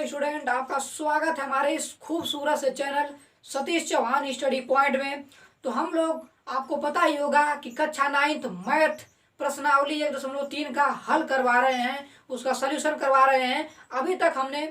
Student, आपका स्वागत है हमारे इस खूबसूरत से channel Satish Chauhan study point में। तो हम लोग आपको पता ही होगा कि कक्षा 9th मैथ प्रश्नावली 1.3 का हल करवा रहे हैं, उसका सलूशन करवा रहे हैं। अभी तक हमने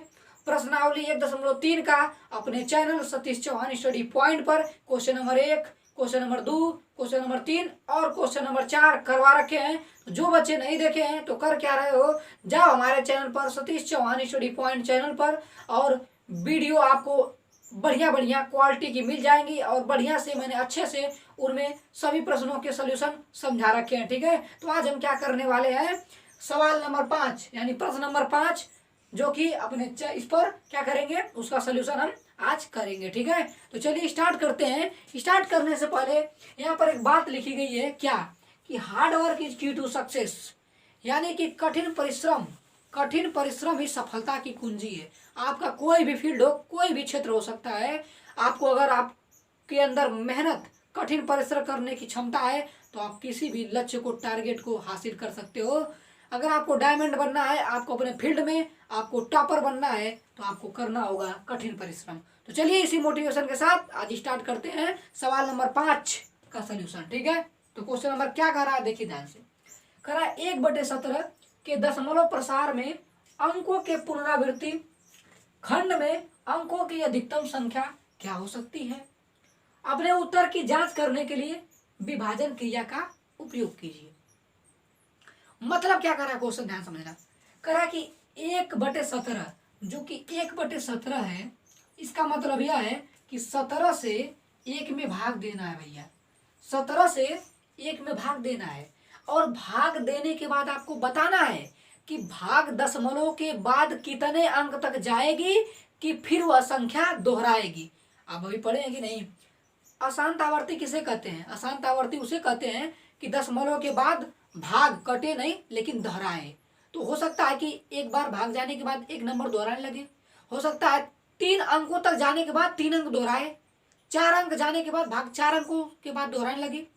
प्रश्नावली 1.3 का अपने channel Satish Chauhan study point पर question number 1, question number 2, question number 3 और क्वेश्चन नंबर 4 करवा रखे हैं। जो बच्चे नहीं देखे हैं तो कर क्या रहे हो, जाओ हमारे चैनल पर Satish Chauhan study point channel पर, और वीडियो आपको बढ़िया बढ़िया क्वालिटी की मिल जाएंगी और बढ़िया से मैंने अच्छे से उनमें सभी प्रश्नों के सलूशन समझा रखे हैं। ठीक है, तो आज हम क्या करने वाले हैं, सवाल नंबर 5 यानी प्रश्न नंबर 5 जो कि अपने इस पर क्या करेंगे, उसका सलूशन हम आज करेंगे। ठीक है, तो चलिए स्टार्ट करते हैं। स्टार्ट करने से पहले यहाँ पर एक बात लिखी गई है, क्या कि हार्ड वर्क इज की टू सक्सेस, यानी कि कठिन परिश्रम ही सफलता की कुंजी है। आपका कोई भी फील्ड हो, कोई भी क्षेत्र हो सकता है, आपको अगर आपके अंदर मेहनत, कठिन परिश्रम करने की क्षमता है तो आप किसी भी लक्ष्य को, टारगेट को हासिल कर सकते हो। अगर आपको डायमंड बनना है, आपको अपने फील्ड में आपको टॉपर बनना है, तो आपको करना होगा कठिन परिश्रम। तो चलिए इसी मोटिवेशन के साथ आज स्टार्ट करते हैं सवाल नंबर 5 का सलूशन। ठीक है, तो क्वेश्चन नंबर क्या कर रहा है, देखिए ध्यान से। कर रहा है 1/17 के दशमलव प्रसार में अंकों के पुनरावृत्ति खंड में अंकों की अधिकतम संख्या क्या हो सकती है। अपने उत्तर की जांच करने के लिए विभाजन क्रिया का उपयोग कीजिए। मतलब क्या कर रहा है क्वेश्चन, ध्यान समझना। कह रहा है कि 1/17 जो कि 1/17 है, इसका मतलब यह है कि 17 से 1 में भाग देना है भैया, 17 से 1 में भाग देना है। और भाग देने के बाद आपको बताना है कि भाग दशमलव के बाद कितने अंक तक जाएगी कि फिर वह संख्या दोहराएगी। आप अभी पढ़ेंगे नहीं। अशांत आवर्ती किसे कहते हैं, अशांत आवर्ती उसे कहते हैं कि दशमलव के बाद भाग कटे नहीं लेकिन दोहराए। तो हो सकता है कि एक बार भाग जाने के बाद एक नंबर दोहराने लगे, हो सकता है 3 अंकों तक जाने के बाद 3 अंक दोहराए, 4 अंक जाने के बाद भाग 4 अंकों के बाद दोहराने लगे।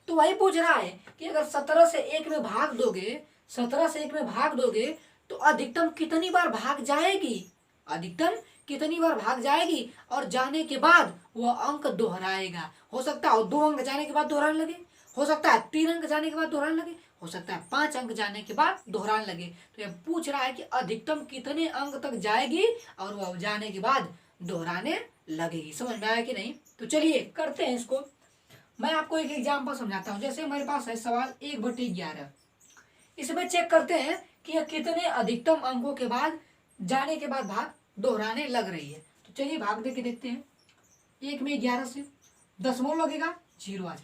तो वही पूछ रहा है कि अगर 17 से 1 में भाग दोगे, 17 से 1 में भाग दोगे तो अधिकतम कितनी बार भाग जाएगी, अधिकतम कितनी बार भाग जाएगी, और जाने के बाद वह अंक दोहराएगा। हो सकता है 2 अंक जाने के बाद दोहराने लगे, हो सकता है 3 अंक जाने के बाद दोहराने लगे, हो सकता है 5 अंक जाने के बाद दोहराने लगे। तो यह पूछ रहा है कि अधिकतम कितने अंक तक जाएगी और वह जाने के बाद दोहराने लगेगी। समझ में आया कि नहीं। तो चलिए करते हैं इसको। मैं आपको एक एग्जाम्पल समझाता हूँ। जैसे हमारे पास है सवाल 1/11, इसमें चेक करते हैं कि यह कितने अधिकतम अंकों के बाद जाने के बाद भाग दोहराने लग रही है। तो चलिए भाग दे के देखते हैं। 1 में 11 से दशमलव लगेगा, 0 आ जाएगा,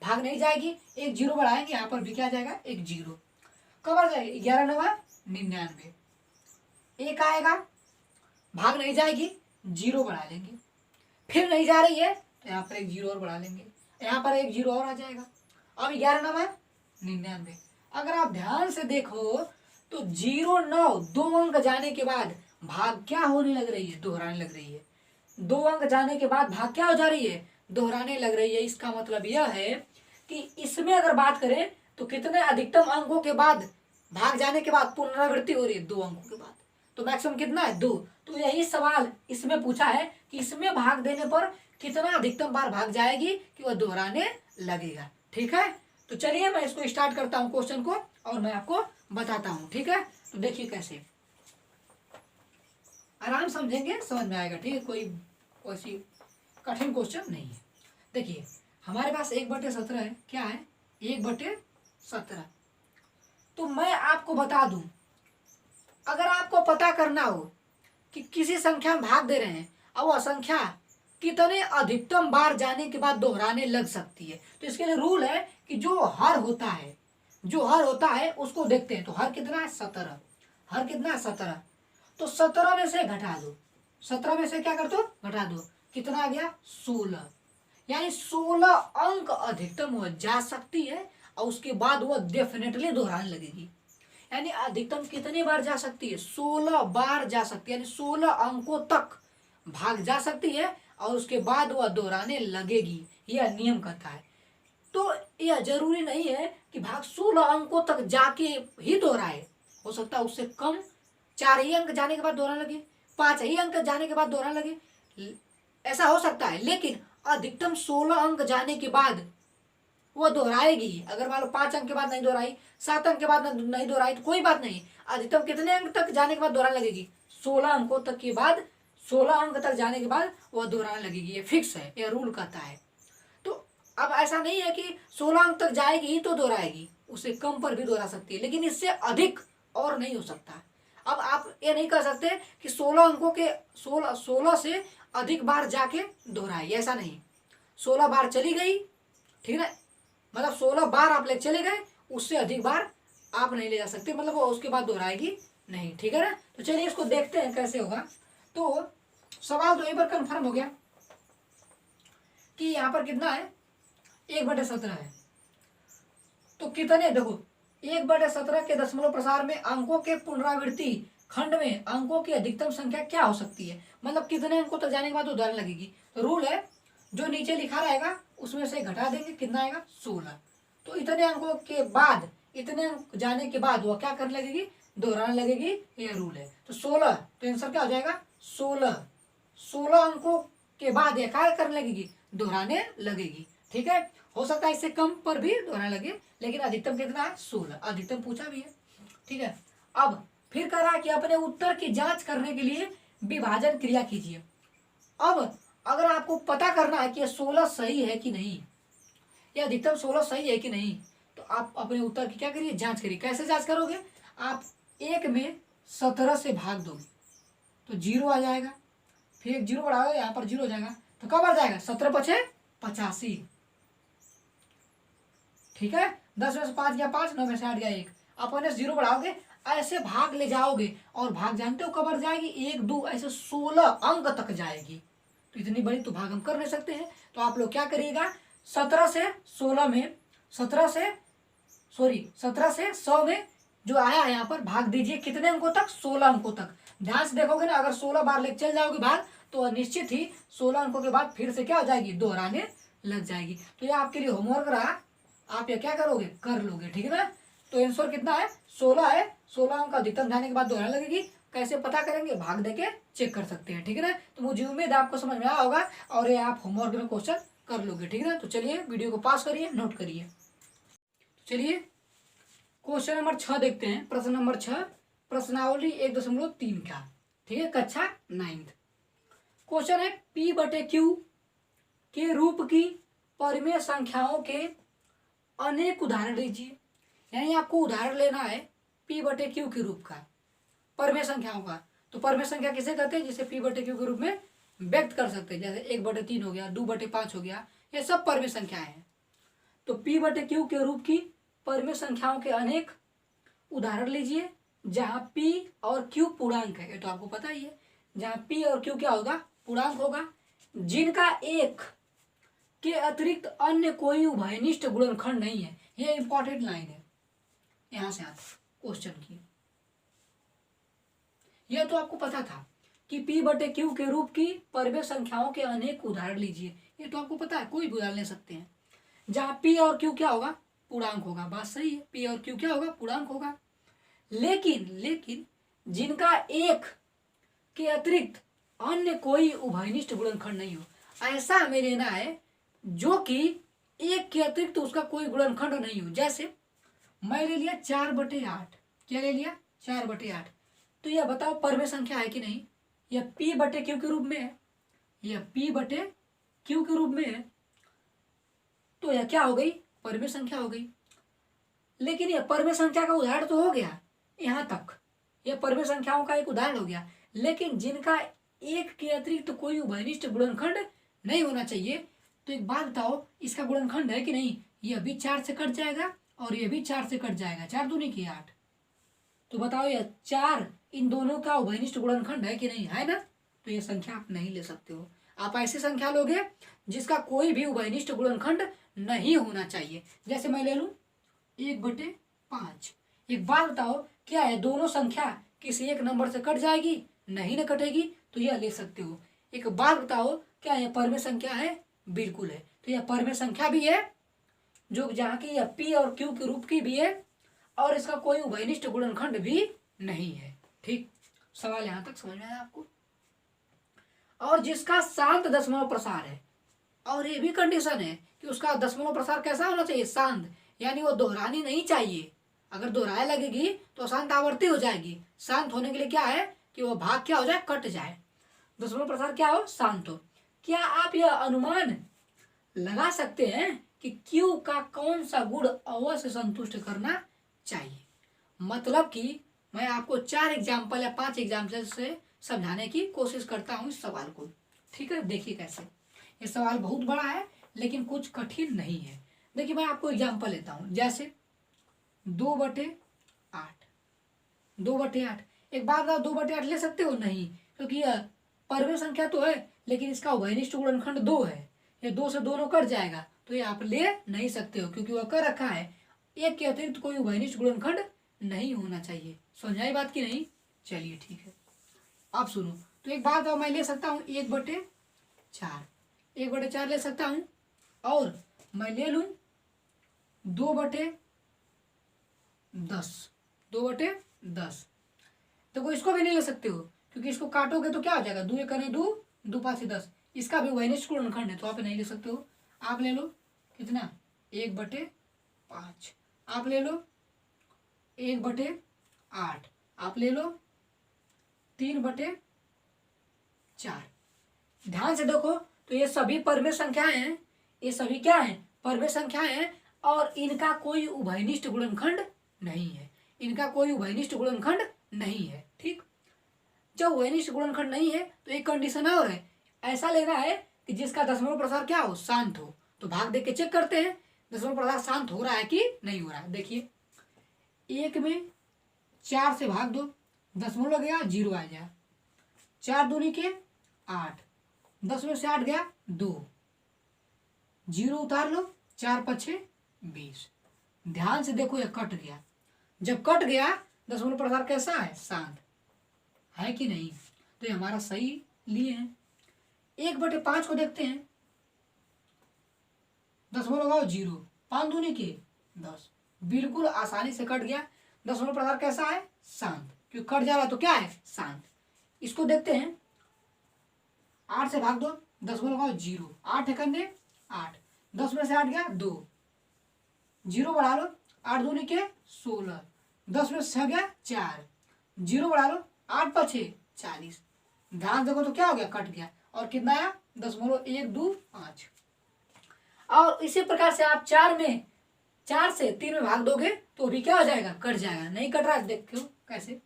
भाग नहीं जाएगी, एक 0 बढ़ाएंगे, यहाँ पर भी क्या आ जाएगा, एक 0। कब आ जाएगी, 11 9 99, एक आएगा, भाग नहीं जाएगी, 0 बढ़ा लेंगे, फिर नहीं जा रही है तो यहाँ पर एक 0 और बढ़ा लेंगे, यहाँ पर एक 0 और आ जाएगा। अब 11 9 99। अगर आप ध्यान से देखो तो 0 9 2 अंक जाने के बाद भाग क्या होने लग रही है, दोहराने लग रही है। 2 अंक जाने के बाद भाग क्या हो जा रही है, दोहराने लग रही है। इसका मतलब यह है कि इसमें अगर बात करें तो कितने अधिकतम अंकों के बाद भाग जाने के बाद पुनरावृत्ति हो रही है, 2 अंकों के बाद। तो मैक्सिमम कितना है, 2। तो यही सवाल इसमें पूछा है कि इसमें भाग देने पर कितना अधिकतम बार भाग जाएगी कि वह दोहराने लगेगा। ठीक है, तो चलिए मैं इसको स्टार्ट करता हूँ क्वेश्चन को और मैं आपको बताता हूँ। ठीक है, तो देखिए कैसे, आराम समझेंगे, समझ में आएगा। ठीक है, कोई ऐसी कठिन क्वेश्चन नहीं है। देखिए हमारे पास 1/17 है, क्या है, 1/17। तो मैं आपको बता दूं, अगर आपको पता करना हो कि किसी संख्या में भाग दे रहे हैं और वह संख्या कितने अधिकतम बार जाने के बाद दोहराने लग सकती है, तो इसके लिए रूल है कि जो हर होता है उसको देखते हैं। तो हर कितना है, 17। हर कितना है, 17। तो 17 में से घटा दो, 17 में से क्या कर दो, घटा दो, कितना आ गया, 16। यानी 16 अंक अधिकतम हो जा सकती है और उसके बाद वह डेफिनेटली दोहराने लगेगी। यानी अधिकतम कितनी बार जा सकती है, 16 बार जा सकती है, यानी 16 अंकों तक भाग जा सकती है और उसके बाद वह दोहराने लगेगी। यह नियम कहता है। तो यह जरूरी नहीं है कि भाग 16 अंकों तक जाके ही दोहराए, हो सकता है उससे कम 4 ही अंक जाने के बाद दोहराने लगे, 5 ही अंक जाने के बाद दोहराने लगे, ऐसा हो सकता है। लेकिन अधिकतम 16 अंक जाने के बाद वो दोहराएगी। अगर मान लो 5 अंक के बाद नहीं दोहराई, 7 अंक के बाद नहीं दोहराई तो कोई बात नहीं, अधिकतम कितने अंक तक जाने के बाद दोहराने लगेगी? 16 अंकों तक के बाद, 16 अंक तक जाने के बाद वह दोहराने लगेगी। ये फिक्स है, ये रूल कहता है। तो अब ऐसा नहीं है कि 16 अंक तक जाएगी ही तो दोहराएगी, उससे कम पर भी दोहरा सकती है, लेकिन इससे अधिक और नहीं हो सकता। अब आप ये नहीं कर सकते कि 16 अंकों के 16 से अधिक बार जाके दोहराई, ऐसा नहीं। 16 बार चली गई, ठीक है, मतलब 16 बार आप ले चले गए, उससे अधिक बार आप नहीं ले जा सकते, मतलब वो उसके बाद दोहराएगी नहीं, ठीक है ना। तो चलिए इसको देखते हैं कैसे होगा। तो सवाल तो यहीं पर कंफर्म हो गया कि यहाँ पर कितना है, 1/17 है। तो कितने, देखो 1/17 के दशमलव प्रसार में अंकों के पुनरावृत्ति खंड में अंकों की अधिकतम संख्या क्या हो सकती है, मतलब कितने अंकों तक जाने के बाद उदाहरण लगेगी। तो रूल है, जो नीचे लिखा रहेगा उसमें से घटा देंगे, कितना आएगा 16। तो इतने अंकों के बाद, इतने अंक जाने के बाद वह क्या करने लगेगी, दोहराने लगेगी, ये रूल है। तो 16, तो आंसर क्या हो जाएगा 16। 16 अंकों के बाद यह क्या करने लगेगी, दोहराने लगेगी, ठीक है। हो सकता है इससे कम पर भी दोहराने लगे, लेकिन अधिकतम कितना है 16, अधिकतम पूछा भी है, ठीक है। अब फिर कह रहा है कि अपने उत्तर की जांच करने के लिए विभाजन क्रिया कीजिए। अब अगर आपको पता करना है कि 16 सही है कि नहीं, या अधिकतम 16 सही है कि नहीं, तो आप अपने उत्तर की क्या करिए, जांच करिए। कैसे जांच करोगे, आप 1 में 17 से भाग दोगे तो 0 आ जाएगा, फिर एक 0 बढ़ाओगे, यहाँ पर 0 हो जाएगा, तो कब आ जाएगा 17 × 5 = 85, ठीक है। 10 में से 5 गया 5, 9 में से 8 गया 1, अपने 0 बढ़ाओगे, ऐसे भाग ले जाओगे, और भाग जानते हो कब बढ़ जाएगी, 1 2 ऐसे 16 अंक तक जाएगी। तो इतनी बड़ी तो भाग हम कर नहीं सकते हैं। तो आप लोग क्या करिएगा, 17 से 16 में, 17 से 100 में जो आया है यहाँ पर भाग दीजिए, कितने अंकों तक, 16 अंकों तक। ध्यान से देखोगे ना, अगर 16 बार लेके चल जाओगे भाग, तो निश्चित ही 16 अंकों के बाद फिर से क्या हो जाएगी, दोहराने लग जाएगी। तो ये आपके लिए होमवर्क रहा, आप ये क्या करोगे, कर लोगे, ठीक है ना। तो आंसर कितना है, 16 है। 16 अंक अधिकतम जाने के बाद दोहराने लगेगी। कैसे पता करेंगे, भाग देके चेक कर सकते हैं, ठीक है ना। तो मुझे उम्मीद है आपको समझ में आया होगा, और ये आप होमवर्क में क्वेश्चन कर लोगे, ठीक है ना। तो चलिए वीडियो को पास करिए, नोट करिए। चलिए क्वेश्चन नंबर 6 देखते हैं। प्रश्न नंबर 6, प्रश्नावली 1.3 का, ठीक है, कक्षा 9th। क्वेश्चन है, P/Q के रूप की परिमेय संख्याओं के अनेक उदाहरण लीजिए। यानी आपको उदाहरण लेना है P/Q के रूप का, परिमेय संख्याओं का। तो परिमेय संख्या किसे कहते हैं, जिसे P/Q के रूप में व्यक्त कर सकते हैं, जैसे 1/3 हो गया, 2/5 हो गया, ये सब परिमेय संख्याएं हैं। तो P/Q के रूप की परिमेय संख्याओं के अनेक उदाहरण लीजिए जहां P और Q पूर्णांक है, ये तो आपको पता ही है। जहां P और Q क्या होगा, पूर्णांक होगा, जिनका एक के अतिरिक्त अन्य कोई उभयनिष्ठ गुणनखंड नहीं है। ये इंपॉर्टेंट लाइन है, यहां से आता क्वेश्चन की। यह तो आपको पता था कि P/Q के रूप की परिमेय संख्याओं के अनेक उदाहरण लीजिए, ये तो आपको पता है, कोई भी उदाहरण ले सकते हैं। जहां P और Q क्या होगा, पूर्णांक होगा, बात सही है, P और Q क्या होगा, पूर्णांक होगा। लेकिन जिनका एक के अतिरिक्त अन्य कोई उभयनिष्ठ गुणनखंड नहीं हो, ऐसा हमें लेना है जो कि एक के अतिरिक्त उसका कोई गुणनखंड नहीं हो। जैसे मैं ले लिया 4/8, क्या ले लिया, 4/8। तो यह बताओ परिमेय संख्या है कि नहीं, यह P/Q के रूप में है, यह P/Q के रूप में है, तो यह क्या हो गई, परिमेय संख्या हो गई। लेकिन यह परिमेय संख्या का उदाहरण तो हो गया, यहाँ तक यह परिमेय संख्याओं का एक उदाहरण हो गया। लेकिन जिनका एक के अतिरिक्त कोई उभयनिष्ठ गुणनखंड नहीं होना चाहिए, तो एक बात बताओ, इसका गुणनखंड है कि नहीं, यह भी 4 से कट जाएगा और यह भी 4 से कट जाएगा, 4 दूनी की 8। तो बताओ यह 4 इन दोनों का उभयनिष्ठ गुणनखंड है कि नहीं, है ना। तो यह संख्या आप नहीं ले सकते हो। आप ऐसी संख्या लोगे जिसका कोई भी उभयनिष्ठ गुणनखंड नहीं होना चाहिए। जैसे मैं ले लूं 1/5। एक बात बताओ, क्या है, दोनों संख्या किसी एक नंबर से कट जाएगी, नहीं न कटेगी, तो यह ले सकते हो। एक बात बताओ, क्या यह परिमेय संख्या है, बिल्कुल है। तो यह परिमेय संख्या भी है, जो जहाँ की यह P और Q के रूप की भी है, और इसका कोई उभयनिष्ठ गुणनखंड भी नहीं है, ठीक। सवाल यहाँ तक समझ में आया आपको? और जिसका शांत दशमलव प्रसार है, और ये भी कंडीशन है कि उसका दशमलव प्रसार कैसा होना चाहिए? शांत, यानी वो दोहरानी नहीं चाहिए। अगर दोहराए लगेगी तो अशांत आवर्ती हो जाएगी। शांत होने के लिए क्या है कि वो भाग क्या हो जाए? कट जाए। दशमलव प्रसार क्या हो? शांत हो। क्या आप यह अनुमान लगा सकते हैं कि Q का कौन सा गुण अवश्य संतुष्ट करना चाहिए? मतलब कि मैं आपको 4 एग्जाम्पल या 5 एग्जाम्पल से समझाने की कोशिश करता हूँ इस सवाल को। ठीक है, देखिए कैसे। ये सवाल बहुत बड़ा है लेकिन कुछ कठिन नहीं है। देखिए मैं आपको एग्जाम्पल लेता हूँ, जैसे 2/8। 2/8 एक बात बताओ, 2/8 ले सकते हो? नहीं, क्योंकि यह परवें संख्या तो है लेकिन इसका उभयनिष्ठ गुणनखंड 2 है। ये 2 से दोनों कट जाएगा तो ये आप ले नहीं सकते हो, क्योंकि वह कर रखा है। एक के अतिरिक्त कोई उभयनिष्ठ गुणनखंड नहीं होना चाहिए। समझ आई बात की नहीं? चलिए ठीक है, अब सुनो। तो एक बात मैं ले सकता हूँ 1/4। 1/4 ले सकता हूँ, और मैं ले लूँ 2/10। 2/10 देखो, इसको भी नहीं ले सकते हो क्योंकि इसको काटोगे तो क्या हो जाएगा? 2 एक 2, 2 5 10। इसका भी उभयनिष्ठ गुणनखंड है तो आप नहीं ले सकते हो। आप ले लो कितना? 1/5। आप ले लो 1/8। आप ले लो 3/4। ध्यान से देखो, तो ये सभी परमेय संख्याएं हैं। ये सभी क्या हैं? परमेय संख्याएं हैं, और इनका कोई उभयनिष्ठ गुणनखंड नहीं है। इनका कोई उभयनिष्ठ गुणनखंड नहीं है। ठीक, जब उभयनिष्ठ गुणनखंड नहीं है तो एक कंडीशन और है, ऐसा लेना है कि जिसका दशमलव प्रसार क्या हो? शांत हो। तो भाग देख के चेक करते हैं दशमलव प्रसार शांत हो रहा है कि नहीं हो रहा है। देखिए, 1 में 4 से भाग दो, दशमलव गया 0 आ गया। 4 दूनी के 8, 10 में से 8 गया 2, 0 उतार लो, 4 5 20। ध्यान से देखो, यह कट गया। जब कट गया दशमलव प्रसार कैसा है? शांत है कि नहीं? तो ये हमारा सही लिए हैं। 1/5 को देखते हैं, दशमलव लगाओ 0, 5 दूनी के 10, बिल्कुल आसानी से कट गया। दशमलव प्रसार कैसा है? शांत, क्योंकि कट जा रहा है तो क्या है? शांत। इसको देखते हैं, 8 से भाग दो, दशमलव लगाओ 0, 8 एकन्ने 8, 10 में से 8 गया 2, 0 बढ़ा लो, 8 दूनी के 16, 10 में से 6 गया 4, 0 बढ़ा लो, 8 5 40। ध्यान देखो तो क्या हो गया? कट गया। और कितना आया? 0.125। और इसी प्रकार से आप 4 से 3 में भाग दोगे तो भी क्या हो जाएगा? कट जाएगा। नहीं कट रहा है, देखो कैसे।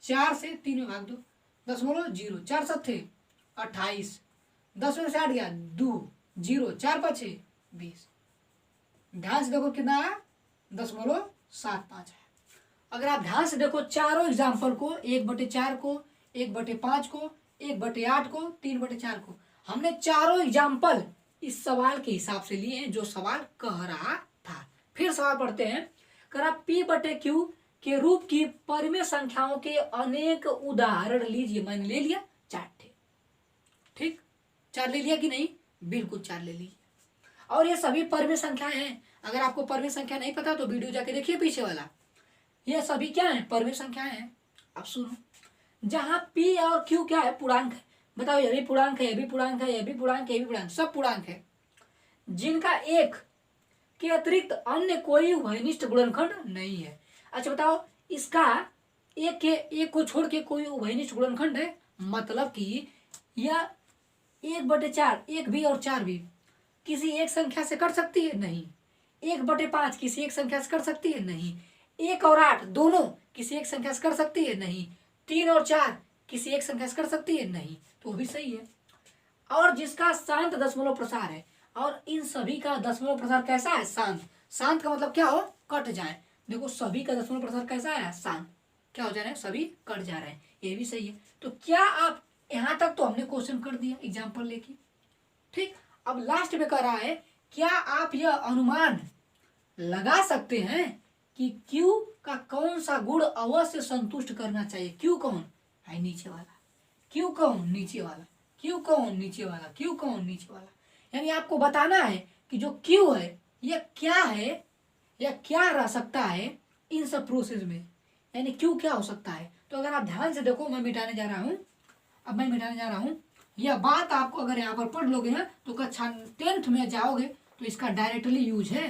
4 से 3 में भाग दो, 0.0, 4 7 28, 10 में से 8 गया 2, 0, 4 5 20। ध्यान से देखो कितना आया? 0.75 है। अगर आप ध्यान से देखो चारों एग्जाम्पल को, 1/4 को, 1/5 को, 1/8 को, 3/4 को, हमने चारों एग्जाम्पल इस सवाल के हिसाब से लिए हैं जो सवाल कह रहा था। फिर सवाल पढ़ते हैं। कर आप P/Q के रूप की परिमेय संख्याओं के अनेक उदाहरण लीजिए। मैंने ले लिया 4 थे। ठीक, 4 ले लिया कि नहीं? बिल्कुल 4 ले लीजिए। और ये सभी परिमेय संख्याएं हैं। अगर आपको परिमेय संख्या नहीं पता तो वीडियो जाके देखिए पीछे वाला। ये सभी क्या है? परिमेय संख्याएं हैं। अब सुनो, जहां P और Q क्या है? पूर्णांक है। बताओ, ये भी पूर्णांक है, ये भी पूर्णांक है, ये भी पूर्णांक है, ये भी पूर्णांक, सब पूर्णांक है, जिनका एक के अतिरिक्त अन्य कोई उभयनिष्ठ गुणनखंड नहीं है। अच्छा बताओ, इसका एक को छोड़ के कोई उभयनिष्ठ गुणनखंड है? मतलब कि यह 1/4, 1 भी और 4 भी किसी एक संख्या से कट सकती है? नहीं। 1/5 किसी एक संख्या से कट सकती है? नहीं। 1 और 8 दोनों किसी एक संख्या से कट सकती है? नहीं। 3 और 4 किसी एक संख्या से कट सकती है? नहीं। तो वो भी सही है। और जिसका शांत दशमलव प्रसार है, और इन सभी का दशमलव प्रसार कैसा है? शांत। शांत का मतलब क्या हो? कट जाए। देखो सभी का दशमलव प्रसार कैसा है? शांत। क्या हो जा रहा है? सभी कट जा रहे हैं। ये भी सही है। तो क्या आप यहाँ तक तो हमने क्वेश्चन कर दिया एग्जाम्पल लेके। ठीक, अब लास्ट में कह रहा है, क्या आप यह अनुमान लगा सकते हैं कि Q का कौन सा गुण अवश्य संतुष्ट करना चाहिए? Q कौन है? नीचे वाला। Q कौन? नीचे वाला। Q कौन? नीचे वाला। Q कौन? नीचे वाला। यानी आपको बताना है कि जो Q है यह क्या है या क्या रह सकता है इन सब प्रोसेस में। यानी Q क्या हो सकता है? तो अगर आप ध्यान से देखो, मैं मिटाने जा रहा हूँ, अब मैं मिटाने जा रहा हूँ। यह बात आपको अगर यहाँ पर पढ़ लोगे ना तो कक्षा 10th में जाओगे तो इसका डायरेक्टली यूज है,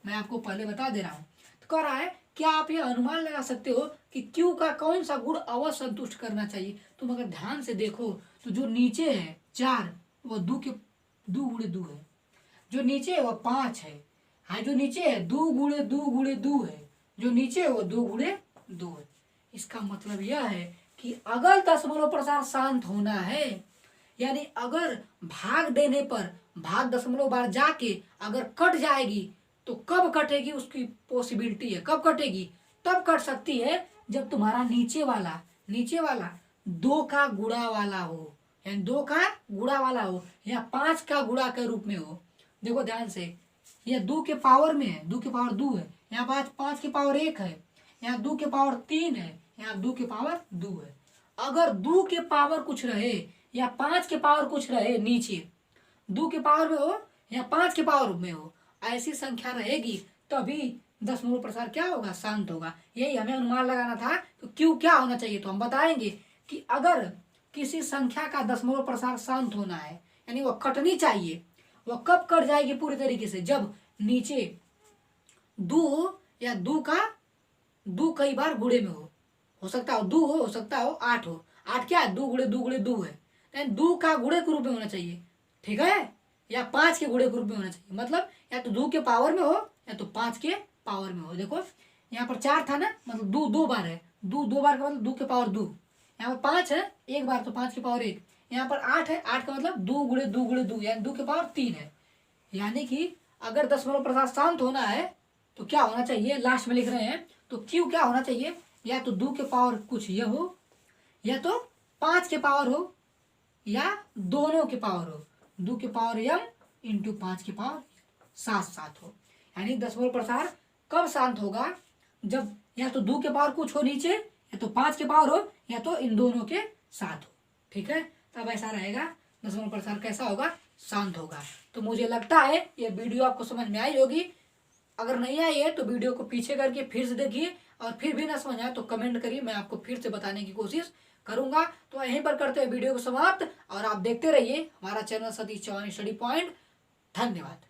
मैं आपको पहले बता दे रहा हूँ। तो कह रहा है क्या आप ये अनुमान लगा सकते हो कि क्यू का कौन सा गुण अवश्य संतुष्ट करना चाहिए। तुम अगर ध्यान से देखो तो जो नीचे है 4 वो दो के 2 गुणे 2 है, जो नीचे है वो 5 है, हाँ जो नीचे है 2 गुणे 2 गुणे 2 है, जो नीचे है वो 2 गुणे 2 है। इसका मतलब यह है कि अगर दशमलव प्रसार शांत होना है, यानी अगर भाग देने पर भाग दशमलव बार जाके अगर कट जाएगी तो कब कटेगी उसकी पॉसिबिलिटी है। कब कटेगी? तब कट सकती है जब तुम्हारा नीचे वाला 2 का गुणा वाला हो, यानी 2 का गुणा वाला हो या 5 का गुणा के रूप में हो। देखो ध्यान से, यह 2 के पावर में है, 2 के पावर 2 है, यहाँ 5 के पावर 1 है, यहाँ 2 के पावर 3 है, यहाँ 2 के पावर 2 है। अगर 2 के पावर कुछ रहे या 5 के पावर कुछ रहे, नीचे 2 के पावर में हो या 5 के पावर में हो, ऐसी संख्या रहेगी तभी दशमलव प्रसार क्या होगा? शांत होगा। यही हमें अनुमान लगाना था। तो क्यू क्या होना चाहिए? तो हम बताएंगे कि अगर किसी संख्या का दशमलव प्रसार शांत होना है, यानी वह कटनी चाहिए, वह कब कट जाएगी पूरी तरीके से? जब नीचे 2 या 2 का 2 कई बार गुणे में हो सकता हो 2 हो सकता हो 8 हो। 8 क्या है? 2 गुणे 2 गुणे 2 है, यानी 2 का गुणे के रूप में होना चाहिए, ठीक है, या 5 के गुणे के रूप में होना चाहिए। मतलब या तो 2 के पावर में हो या तो 5 के पावर में हो। देखो यहाँ पर 4 था ना, मतलब 2 बार है, 2 बार का मतलब 2 के पावर 2, यहाँ पर 5 है 1 बार तो 5 के पावर 1, यहाँ पर 8 है, 8 का मतलब 2 गुणे 2 गुणे 2 यानी 2 के पावर 3 है। यानी कि अगर दशमलव प्रसार शांत होना है तो क्या होना चाहिए? लास्ट में लिख रहे हैं, तो क्यू क्या होना चाहिए? या तो 2 के पावर कुछ ये हो, या तो 5 के पावर हो, या दोनों के पावर हो, 2 के पावर m इंटू 5 के पावर साथ साथ हो। यानी दशमलव प्रसार कब शांत होगा? जब या तो 2 के पावर कुछ हो नीचे, या तो 5 के पावर हो, या तो इन दोनों के साथ हो, ठीक है, तब ऐसा रहेगा दशमलव प्रसार कैसा होगा? शांत होगा। तो मुझे लगता है ये वीडियो आपको समझ में आई होगी। अगर नहीं आई है तो वीडियो को पीछे करके फिर से देखिए, और फिर भी ना समझ आए तो कमेंट करिए, मैं आपको फिर से बताने की कोशिश करूंगा। तो यहीं पर करते हैं वीडियो को समाप्त, और आप देखते रहिए हमारा channel Satish Chauhan study point. धन्यवाद।